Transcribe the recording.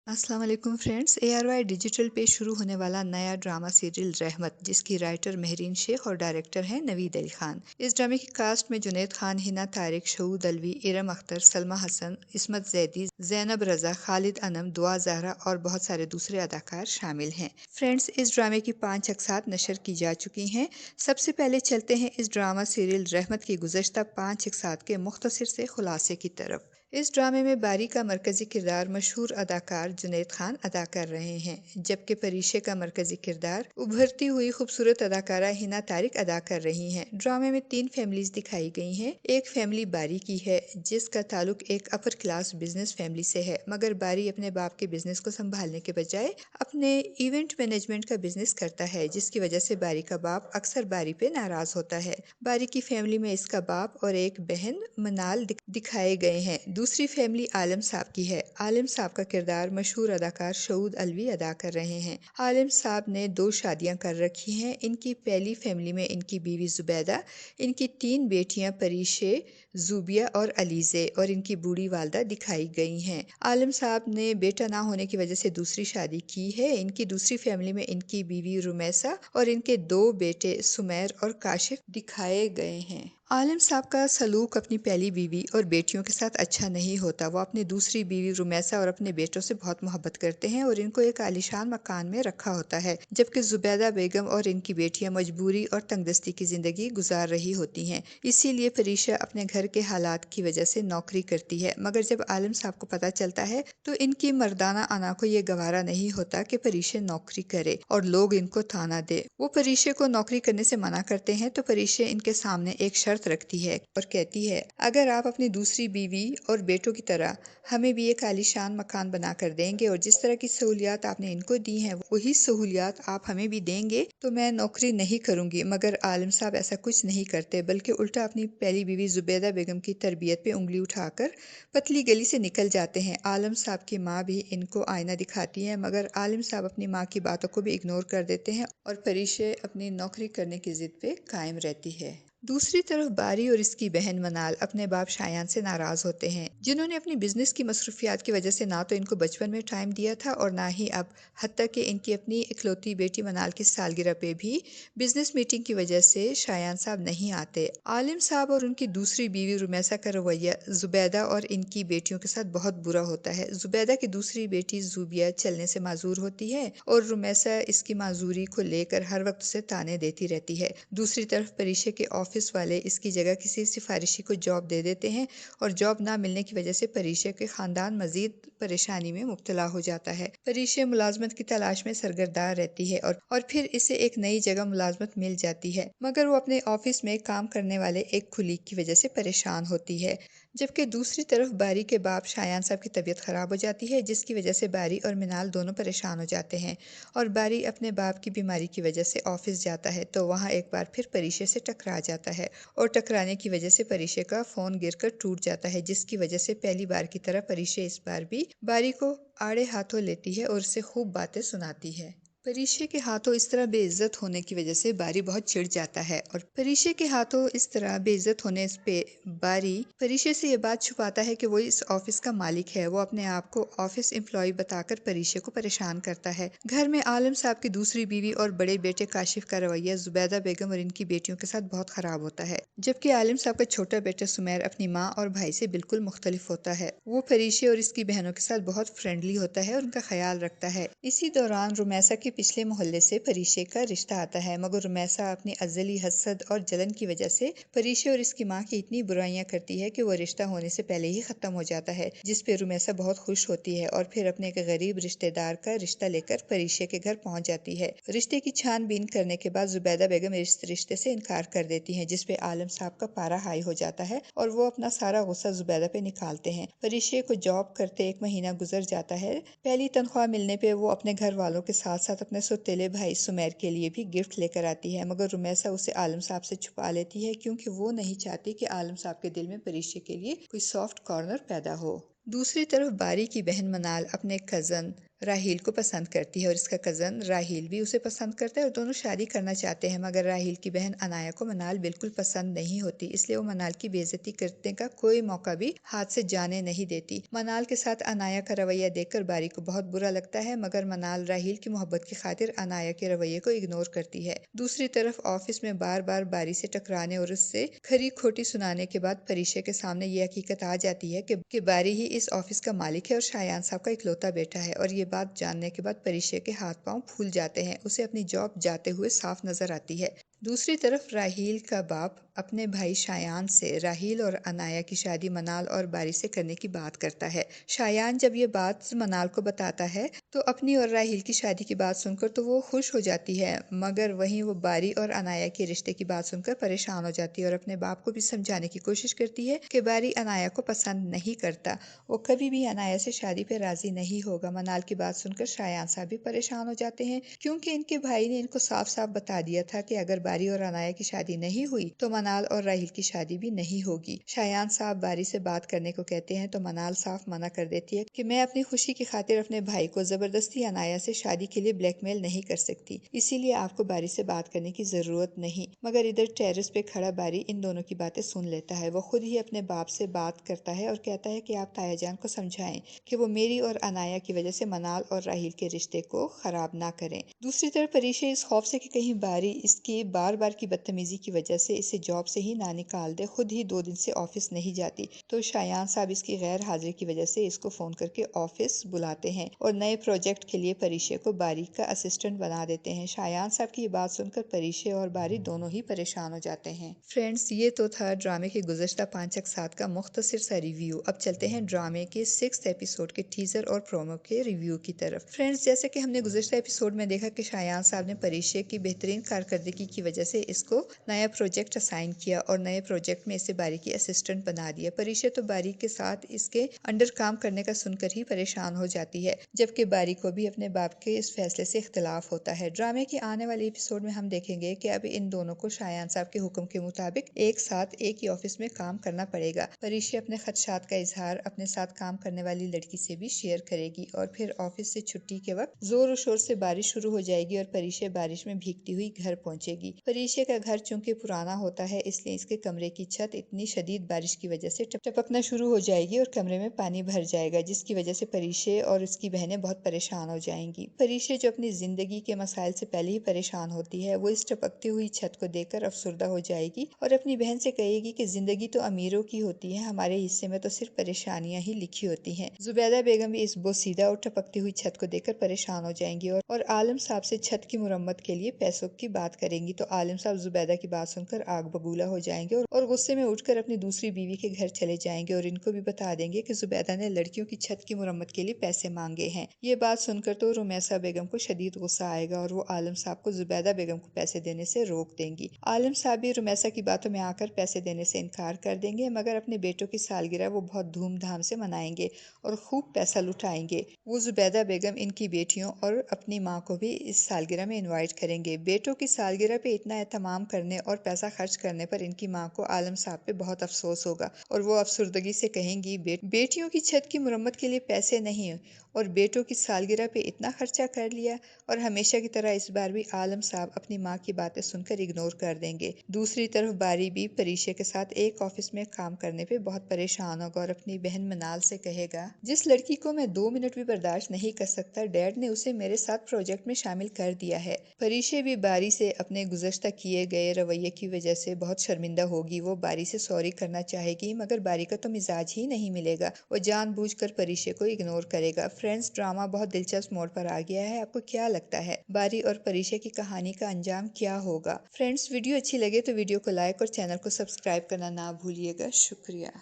السلام علیکم friends, ARY digital پہ شروع ہونے والا نیا ڈرامہ سیریل رحمت، جس کی رائٹر مہرین شیخ اور ڈائریکٹر ہیں نوید علی خان۔ اس ڈرامے کی کاسٹ میں جنید خان، ہنا طارق، شعود علوی، ارم اختر، سلمیٰ حسن، عصمت زیدی، زینب رضا، خالد انم، دعا زہرا اور بہت سارے دوسرے اداکار شامل ہیں۔ فرینڈز، اس ڈرامے کی 5 اقساط نشر کی جا چکی ہیں۔ سب سے پہلے چلتے ہیں اس ڈرامہ سیریل رحمت کی گزشتہ 5 اقساط کے مختصر سے خلاصے کی طرف۔ اس ڈرامے میں باری کا مرکزی کردار مشہور اداکار جنید خان ادا کر رہے ہیں، جبکہ پریشے کا مرکزی کردار ابھرتی ہوئی خوبصورت اداکارہ ہنا طارق ادا کر رہی ہیں۔ ڈرامے میں 3 فیملیز دکھائی گئی ہیں۔ ایک فیملی باری کی ہے، جس کا تعلق ایک اپر کلاس بزنس فیملی سے ہے، مگر باری اپنے باپ کے بزنس کو سنبھالنے کے بجائے اپنے ایونٹ مینجمنٹ کا بزنس کرتا ہے، جس کی وجہ سے باری کا باپ اکثر باری پہ ناراض ہوتا ہے۔ باری کی فیملی میں اس کا باپ اور ایک بہن منال دکھائے گئے ہیں۔ دوسری فیملی عالم صاحب کی ہے۔ عالم صاحب کا کردار مشہور اداکار شعود علوی ادا کر رہے ہیں۔ عالم صاحب نے 2 شادیاں کر رکھی ہیں۔ ان کی پہلی فیملی میں ان کی بیوی زبیدہ، ان کی 3 بیٹیاں پریشے، زوبیہ اور علیزے اور ان کی بوڑھی والدہ دکھائی گئی ہیں۔ عالم صاحب نے بیٹا نہ ہونے کی وجہ سے دوسری شادی کی ہے۔ ان کی دوسری فیملی میں ان کی بیوی رمیسہ اور ان کے 2 بیٹے سمیر اور کاشف دکھائے گئے ہیں۔ عالم صاحب کا سلوک اپنی پہلی بیوی اور بیٹیوں کے ساتھ اچھا نہیں ہوتا۔ وہ اپنی دوسری بیوی رمیسہ اور اپنے بیٹوں سے بہت محبت کرتے ہیں اور ان کو ایک عالیشان مکان میں رکھا ہوتا ہے، جبکہ زبیدہ بیگم اور ان کی بیٹیاں مجبوری اور تنگ دستی کی زندگی گزار رہی ہوتی ہیں۔ اسی لیے پریشا اپنے گھر کے حالات کی وجہ سے نوکری کرتی ہے، مگر جب عالم صاحب کو پتہ چلتا ہے تو ان کی مردانہ انا کو یہ گوارا نہیں ہوتا کہ پریشا نوکری کرے اور لوگ ان کو تانا دے۔ وہ پریشا کو نوکری کرنے سے منع کرتے ہیں تو پریشا ان کے سامنے ایک شرط رکھتی ہے اور کہتی ہے، اگر آپ اپنی دوسری بیوی اور بیٹوں کی طرح ہمیں بھی ایک عالیشان مکان بنا کر دیں گے اور جس طرح کی سہولیات آپ نے ان کو دی ہیں وہی سہولیات آپ ہمیں بھی دیں گے تو میں نوکری نہیں کروں گی۔ مگر عالم صاحب ایسا کچھ نہیں کرتے، بلکہ الٹا اپنی پہلی بیوی زبیدہ بیگم کی تربیت پہ انگلی اٹھا کر پتلی گلی سے نکل جاتے ہیں۔ عالم صاحب کی ماں بھی ان کو آئینہ دکھاتی ہے، مگر عالم صاحب اپنی ماں کی باتوں کو بھی اگنور کر دیتے ہیں اور پریشا اپنی نوکری کرنے کی ضد پہ قائم رہتی ہے۔ دوسری طرف باری اور اس کی بہن منال اپنے باپ شایان سے ناراض ہوتے ہیں، جنہوں نے اپنی بزنس کی مصروفیات کی وجہ سے نہ تو ان کو بچپن میں ٹائم دیا تھا اور نہ ہی اب، حتیٰ کہ ان کی اپنی اکلوتی بیٹی منال کی سالگرہ پہ بھی بزنس میٹنگ کی وجہ سے شایان صاحب نہیں آتے۔ عالم صاحب اور ان کی دوسری بیوی رمیسہ کا رویہ زبیدہ اور ان کی بیٹیوں کے ساتھ بہت برا ہوتا ہے۔ زبیدہ کی دوسری بیٹی زوبیہ چلنے سے معذور ہوتی ہے اور رمیسہ اس کی معذوری کو لے کر ہر وقت اسے تانے دیتی رہتی ہے۔ دوسری طرف پریشا کے آفس والے اس کی جگہ کسی سفارشی کو جاب دے دیتے ہیں اور جاب نہ ملنے کی وجہ سے پریشا کے خاندان مزید پریشانی میں مبتلا ہو جاتا ہے۔ پریشا ملازمت کی تلاش میں سرگرداں رہتی ہے اور پھر اسے ایک نئی جگہ ملازمت مل جاتی ہے، مگر وہ اپنے آفس میں کام کرنے والے ایک کلیگ کی وجہ سے پریشان ہوتی ہے۔ جبکہ دوسری طرف باری کے باپ شایان صاحب کی طبیعت خراب ہو جاتی ہے، جس کی وجہ سے باری اور منال دونوں پریشان ہو جاتے ہیں اور باری اپنے باپ کی بیماری کی وجہ سے آفس جاتا ہے تو وہاں ایک بار پھر پریشا سے ٹکرا جاتا ہے اور ٹکرانے کی وجہ سے پریشا کا فون گر کر ٹوٹ جاتا ہے، جس کی وجہ سے پہلی بار کی طرح پریشا اس بار بھی باری کو آڑے ہاتھوں لیتی ہے اور اسے خوب باتیں سناتی ہے۔ پریشا کے ہاتھوں اس طرح بے عزت ہونے کی وجہ سے باری بہت چڑ جاتا ہے اور پریشا کے ہاتھوں اس طرح بے عزت ہونے پہ باری پریشا سے یہ بات چھپاتا ہے کہ وہ اس آفس کا مالک ہے۔ وہ اپنے آپ کو آفس امپلائی بتا کر پریشا کو پریشان کرتا ہے۔ گھر میں عالم صاحب کی دوسری بیوی اور بڑے بیٹے کاشف کا رویہ زبیدہ بیگم اور ان کی بیٹیوں کے ساتھ بہت خراب ہوتا ہے، جبکہ عالم صاحب کا چھوٹا بیٹا سمیر اپنی ماں اور بھائی سے بالکل مختلف ہوتا ہے۔ وہ پریشا اور اس کی بہنوں کے ساتھ بہت فرینڈلی ہوتا ہے اور ان کا خیال رکھتا ہے۔ اسی دوران رمیسہ کے پچھلے محلے سے پریشا کا رشتہ آتا ہے، مگر رمیسہ اپنی ازلی حسد اور جلن کی وجہ سے پریشا اور اس کی ماں کی اتنی برائیاں کرتی ہے کہ وہ رشتہ ہونے سے پہلے ہی ختم ہو جاتا ہے، جس پہ رمیسہ بہت خوش ہوتی ہے اور پھر اپنے ایک غریب رشتہ دار کا رشتہ لے کر پریشا کے گھر پہنچ جاتی ہے۔ رشتے کی چھان بین کرنے کے بعد زبیدہ بیگم اس رشتے سے انکار کر دیتی ہیں، جس پہ عالم صاحب کا پارا ہائی ہو جاتا ہے اور وہ اپنا سارا غصہ زبیدہ پہ نکالتے ہیں۔ پریشا کو جاب کرتے 1 مہینہ گزر جاتا ہے۔ پہلی تنخواہ ملنے پہ وہ اپنے گھر والوں کے ساتھ ساتھ اپنے سوتیلے بھائی سمیر کے لیے بھی گفٹ لے کر آتی ہے، مگر رمیسہ اسے عالم صاحب سے چھپا لیتی ہے کیونکہ وہ نہیں چاہتی کہ عالم صاحب کے دل میں پریشا کے لیے کوئی سافٹ کارنر پیدا ہو۔ دوسری طرف باری کی بہن منال اپنے کزن راہیل کو پسند کرتی ہے اور اس کا کزن راہیل بھی اسے پسند کرتا ہے اور دونوں شادی کرنا چاہتے ہیں، مگر راہیل کی بہن انایا کو منال بالکل پسند نہیں ہوتی، اس لیے وہ منال کی بے عزتی کرنے کا کوئی موقع بھی ہاتھ سے جانے نہیں دیتی۔ منال کے ساتھ انایا کا رویہ دیکھ کر باری کو بہت برا لگتا ہے، مگر منال راہیل کی محبت کی خاطر انایا کے رویے کو اگنور کرتی ہے۔ دوسری طرف آفس میں بار بار باری سے ٹکرانے اور اس سے کھری کھوٹی سنانے کے بعد پریشا کے سامنے یہ حقیقت آ جاتی ہے کہ باری ہی اس آفس کا مالک ہے اور شایان صاحب کا اکلوتا بیٹا ہے، اور یہ بات جاننے کے بعد پریشا کے ہاتھ پاؤں پھول جاتے ہیں، اسے اپنی جاب جاتے ہوئے صاف نظر آتی ہے۔ دوسری طرف راہیل کا باپ اپنے بھائی شایان سے راہیل اور انایا کی شادی منال اور باری سے کرنے کی بات کرتا ہے۔ شایان جب یہ بات منال کو بتاتا ہے تو اپنی اور راہیل کی شادی کی بات سن کر تو وہ خوش ہو جاتی ہے، مگر وہیں وہ باری اور انایا کے رشتے کی بات سن کر پریشان ہو جاتی ہے اور اپنے باپ کو بھی سمجھانے کی کوشش کرتی ہے کہ باری انایا کو پسند نہیں کرتا، وہ کبھی بھی انایا سے شادی پہ راضی نہیں ہوگا۔ منال کی بات سن کر شایان صاحب بھی پریشان ہو جاتے ہیں، کیونکہ ان کے بھائی نے ان کو صاف صاف بتا دیا تھا کہ اگر باری اور انایا کی شادی نہیں ہوئی تو منال اور راہیل کی شادی بھی نہیں ہوگی۔ شایان صاحب باری سے بات کرنے کو کہتے ہیں تو منال صاف منع کر دیتی ہے کہ میں اپنی خوشی کی خاطر اپنے بھائی کو زبردستی انایا سے شادی کے لیے بلیک میل نہیں کر سکتی، اسی لیے آپ کو باری سے بات کرنے کی ضرورت نہیں۔ مگر ادھر ٹیرس پہ کھڑا باری ان دونوں کی باتیں سن لیتا ہے، وہ خود ہی اپنے باپ سے بات کرتا ہے اور کہتا ہے کہ آپ تایا جان کو سمجھائیں کہ وہ میری اور انایا کی وجہ سے منال اور راہیل کے رشتے کو خراب نہ کریں۔ دوسری طرف پریشا اس خوف سے کہ کہیں باری اس کی بار بار کی بدتمیزی کی وجہ سے اسے جاب سے ہی نہ نکال دے، خود ہی 2 دن سے آفس نہیں جاتی، تو شایان صاحب اس کی غیر حاضری کی وجہ سے اس کو فون کر کے آفس بلاتے ہیں اور نئے پروجیکٹ کے لیے پریشا کو باری کا اسسٹنٹ بنا دیتے ہیں۔ شایان صاحب کی یہ بات سن کر پریشا اور باری دونوں ہی پریشان ہو جاتے ہیں۔ فرینڈز، یہ تو تھا ڈرامے کے گزشتہ 5 اقساط کا مختصر سا ریویو۔ اب چلتے ہیں ڈرامے کے 6 ایپیسوڈ کے ٹیزر اور پرومو کے ریویو کی طرف۔ فرینڈز، جیسے کہ ہم نے گزشتہ ایپیسوڈ میں دیکھا کہ شایان صاحب نے پریشا کی بہترین کارکردگی کی وجہ سے اس کو نیا پروجیکٹ اسائن کیا اور نئے پروجیکٹ میں اسے باری کی اسسٹنٹ بنا دیا۔ پریشا تو باری کے ساتھ اس کے انڈر کام کرنے کا سن کر ہی پریشان ہو جاتی ہے، جبکہ باری کو بھی اپنے باپ کے اس فیصلے سے اختلاف ہوتا ہے۔ ڈرامے کے آنے والے ایپیسوڈ میں ہم دیکھیں گے کہ اب ان دونوں کو شایان صاحب کے حکم کے مطابق ایک ساتھ ایک ہی آفس میں کام کرنا پڑے گا۔ پریشا اپنے خدشات کا اظہار اپنے ساتھ کام کرنے والی لڑکی سے بھی شیئر کرے گی اور پھر آفس سے چھٹی کے وقت زور و شور سے بارش شروع ہو جائے گی اور پریشا بارش میں بھیگتی ہوئی گھر پہنچے گی۔ پریشا کا گھر چونکہ پرانا ہوتا ہے، اس لیے اس کے کمرے کی چھت اتنی شدید بارش کی وجہ سے ٹپکنا شروع ہو جائے گی اور کمرے میں پانی بھر جائے گا، جس کی وجہ سے پریشا اور اس کی بہنیں بہت پریشان ہو جائیں گی۔ پریشا جو اپنی زندگی کے مسائل سے پہلے ہی پریشان ہوتی ہے، وہ اس ٹپکتی ہوئی چھت کو دیکھ کر افسردہ ہو جائے گی اور اپنی بہن سے کہے گی کہ زندگی تو امیروں کی ہوتی ہے، ہمارے حصے میں تو صرف پریشانیاں ہی لکھی ہوتی ہیں۔ زبیدہ بیگم بھی اس بوسیدہ اور ٹپکتی ہوئی چھت کو دیکھ کر پریشان ہو جائیں گی اور عالم صاحب سے چھت کی مرمت کے لیے پیسوں کی بات کریں گی، تو عالم صاحب زبیدہ کی بات سن کر آگ ببولا ہو جائیں گے اور غصے میں اٹھ کر اپنی دوسری بیوی کے گھر چلے جائیں گے اور ان کو بھی بتا دیں گے کہ زبیدہ نے لڑکیوں کی چھت کی مرمت کے لیے پیسے مانگے ہیں۔ یہ بات سن کر تو رمیسا بیگم کو شدید غصہ آئے گا اور وہ عالم صاحب کو زبیدہ بیگم کو پیسے دینے سے روک دیں گی۔ عالم صاحب بھی رمیسا کی باتوں میں آ کر پیسے دینے سے انکار کر دیں گے، مگر اپنے بیٹوں کی سالگرہ وہ بہت دھوم دھام سے منائیں گے اور خوب پیسہ لٹائیں گے۔ وہ زبیدہ بیگم ان کی بیٹیوں اور اپنی ماں کو بھی اس سالگرہ میں انوائٹ کریں گے۔ بیٹوں کی سالگرہ پہ اتنا اہتمام کرنے اور پیسہ خرچ کرنے پر ان کی ماں کو عالم صاحب پہ بہت افسوس ہوگا اور وہ افسردگی سے کہیں گی بیٹیوں کی چھت کی مرمت کے لیے پیسے نہیں اور بیٹوں کی سالگرہ پہ اتنا خرچہ کر لیا، اور ہمیشہ کی طرح اس بار بھی عالم صاحب اپنی ماں کی باتیں سن کر اگنور کر دیں گے۔ دوسری طرف باری بھی پریشا کے ساتھ ایک آفس میں کام کرنے پہ بہت پریشان ہوگا اور اپنی بہن منال سے کہے گا، جس لڑکی کو میں 2 منٹ بھی برداشت نہیں کر سکتا، ڈیڈ نے اسے میرے ساتھ پروجیکٹ میں شامل کر دیا ہے۔ پریشا بھی باری سے اپنے گزشتہ کیے گئے رویے کی وجہ سے بہت شرمندہ ہوگی، وہ باری سے سوری کرنا چاہے گی، مگر باری کا تو مزاج ہی نہیں ملے گا، وہ جان بوجھ کر پریشا کو اگنور کرے گا۔ فرینڈز، ڈرامہ بہت دلچسپ موڑ پر آ گیا ہے، آپ کو کیا لگتا ہے باری اور پریشا کی کہانی کا انجام کیا ہوگا؟ فرینڈز، ویڈیو اچھی لگے تو ویڈیو کو لائک اور چینل کو سبسکرائب کرنا نہ بھولیے گا۔ شکریہ۔